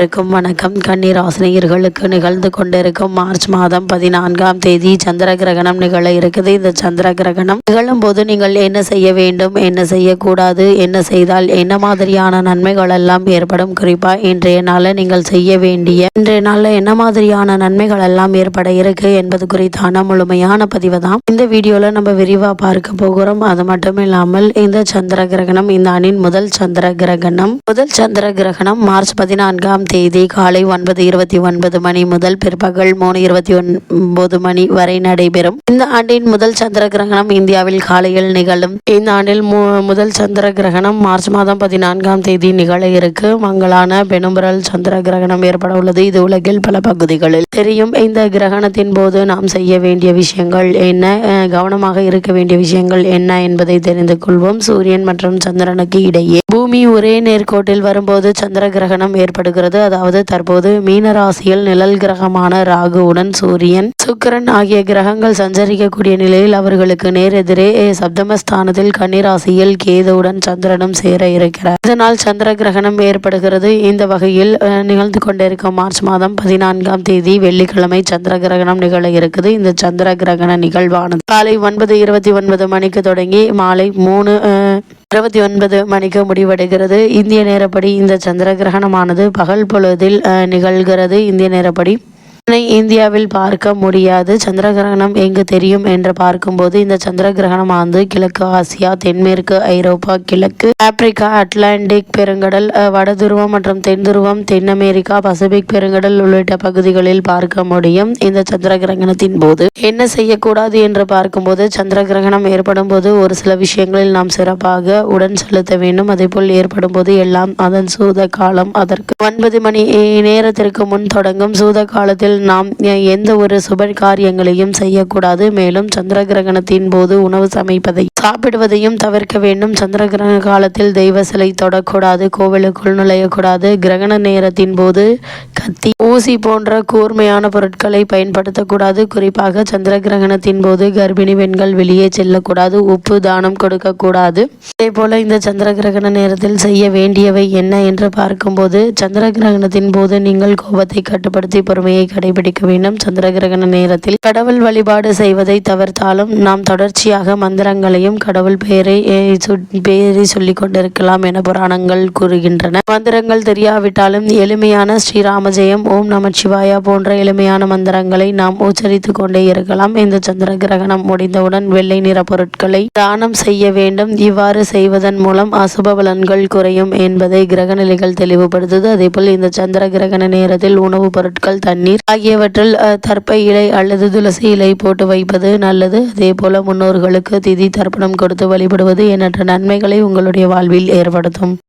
வணக்கம். கன்னி ராசினியர்களுக்கு நிகழ்ந்து கொண்டிருக்கும் மார்ச் மாதம் 14ஆம் தேதி சந்திர கிரகணம் நிகழ இருக்குது. இந்த சந்திர கிரகணம் நிகழும் போது நீங்கள் என்ன செய்ய வேண்டும், என்ன செய்யக்கூடாது, என்ன செய்தால் என்ன மாதிரியான நன்மைகள் எல்லாம் ஏற்படும், குறிப்பா இன்றைய நாளில் நீங்கள் செய்ய வேண்டிய இன்றைய நாளில் என்ன மாதிரியான நன்மைகள் எல்லாம் ஏற்பட இருக்கு என்பது குறித்தான முழுமையான பதிவு தான் இந்த வீடியோல நம்ம விரிவா பார்க்க போகிறோம். அது மட்டும் இல்லாமல் இந்த சந்திர கிரகணம் இந்த ஆண்டின் முதல் சந்திர கிரகணம் மார்ச் 14ஆம் தேதி காலை 9:29 மணி முதல் பிற்பகல் 3:29 மணி வரை நடைபெறும். இந்த ஆண்டின் முதல் சந்திர கிரகணம் இந்தியாவில் காலையில் நிகழும். இந்த ஆண்டில் முதல் சந்திர கிரகணம் மார்ச் மாதம் 14ஆம் தேதி நிகழ இருக்கு. மங்களான பெரும்பரல் சந்திர கிரகணம் ஏற்பட உள்ளது. இது உலகில் பல பகுதிகளில் தெரியும். இந்த கிரகணத்தின் போது நாம் செய்ய வேண்டிய விஷயங்கள் என்ன, கவனமாக இருக்க வேண்டிய விஷயங்கள் என்ன என்பதை தெரிந்து கொள்வோம். சூரியன் மற்றும் சந்திரனுக்கு இடையே பூமி ஒரே நேர்கோட்டில் வரும்போது சந்திர கிரகணம் ஏற்படுகிறது. அதாவது தற்போது மீன ராசியில் நிழல் கிரகமான ராகுவுடன் சூரியன், சுக்கிரன் ஆகிய கிரகங்கள் சஞ்சரிக்கக்கூடிய நிலையில் அவர்களுக்கு நேரெதிரே சப்தமஸ்தானத்தில் கன்னி ராசியில் கேதுவுடன் சந்திரனும் சேர இருக்கிறார். இதனால் சந்திர கிரகணம் ஏற்படுகிறது. இந்த வகையில் நிகழ்ந்து கொண்டிருக்கும் மார்ச் மாதம் 14ஆம் தேதி வெள்ளிக்கிழமை சந்திர கிரகணம் நிகழ இருக்குது. இந்த சந்திர கிரகண நிகழ்வானது காலை 9:29 மணிக்கு தொடங்கி மாலை 3:29 மணிக்கு முடிவடைகிறது. இந்திய நேரப்படி இந்த சந்திர கிரகணமானது பகல் பொழுதில் நிகழ்கிறது. இந்திய நேரப்படி இந்தியாவில் பார்க்க முடியாது. சந்திர கிரகணம் எங்கு தெரியும் என்று பார்க்கும்போது இந்த சந்திர கிரகணமானது கிழக்கு ஆசியா, தென்மேற்கு ஐரோப்பா, கிழக்கு ஆப்பிரிக்கா, அட்லாண்டிக் பெருங்கடல், வடதுருவம் மற்றும் தென் துருவம், தென் அமெரிக்கா, பசிபிக் பெருங்கடல் உள்ளிட்ட பகுதிகளில் பார்க்க முடியும். இந்த சந்திர கிரகணத்தின் போது என்ன செய்யக்கூடாது என்று பார்க்கும்போது சந்திர கிரகணம் ஏற்படும் போது ஒரு சில விஷயங்களில் நாம் சிறப்பாக உடன் செலுத்த வேண்டும். அதே போல் ஏற்படும் போது எல்லாம் அதன் சூத காலம் அதற்கு 9 மணி நேரத்திற்கு முன் தொடங்கும். சூத காலத்தில் நாம் எந்த ஒரு சுப காரியங்களையும் செய்யக்கூடாது. மேலும் சந்திர கிரகணத்தின் போது உணவு சமைப்பதை, சாப்பிடுவதையும் தவிர்க்க வேண்டும். சந்திர கிரகண காலத்தில் தெய்வ சிலை தொடக்கூடாது, கோவிலுக்குள் நுழையக்கூடாது. கிரகண நேரத்தின் போது கத்தி, ஊசி போன்ற கூர்மையான பொருட்களை பயன்படுத்தக்கூடாது. குறிப்பாக சந்திர கிரகணத்தின் போது கர்ப்பிணி பெண்கள் வெளியே செல்லக்கூடாது. உப்பு தானம் கொடுக்கக்கூடாது. அதே போல இந்த சந்திர கிரகண நேரத்தில் செய்ய வேண்டியவை என்ன என்று பார்க்கும்போது சந்திர கிரகணத்தின் போது நீங்கள் கோபத்தை கட்டுப்படுத்தி பொறுமையை கடைபிடிக்க வேண்டும். சந்திர கிரகண நேரத்தில் கடவுள் வழிபாடு செய்வதை தவிர்த்தாலும் நாம் தொடர்ச்சியாக மந்திரங்களையும் கடவுள் பெயரை சொல்லிக் கொண்டிருக்கலாம் என புராணங்கள் கூறுகின்றன. மந்திரங்கள் தெரியாவிட்டாலும் எளிமையான ஸ்ரீராம ஜெயம், ஓம் நமச்சிவாயா போன்ற எளிமையான மந்திரங்களை நாம் உச்சரித்து கொண்டே இருக்கலாம். இந்த சந்திர கிரகணம் முடிந்தவுடன் வெள்ளை நிற பொருட்களை தானம் செய்ய வேண்டும். இவ்வாறு செய்வதன் மூலம் அசுப பலன்கள் குறையும் என்பதை கிரகநிலைகள் தெளிவுபடுத்துது. அதேபோல் இந்த சந்திர கிரகண நேரத்தில் உணவுப் பொருட்கள், தண்ணீர் ஆகியவற்றில் தர்ப்ப இலை அல்லது துளசி இலை போட்டு வைப்பது நல்லது. அதே போல முன்னோர்களுக்கு திதி தர்ப்பணம் கொடுத்து வழிபடுவது எண்ணற்ற நன்மைகளை உங்களுடைய வாழ்வில் ஏற்படுத்தும்.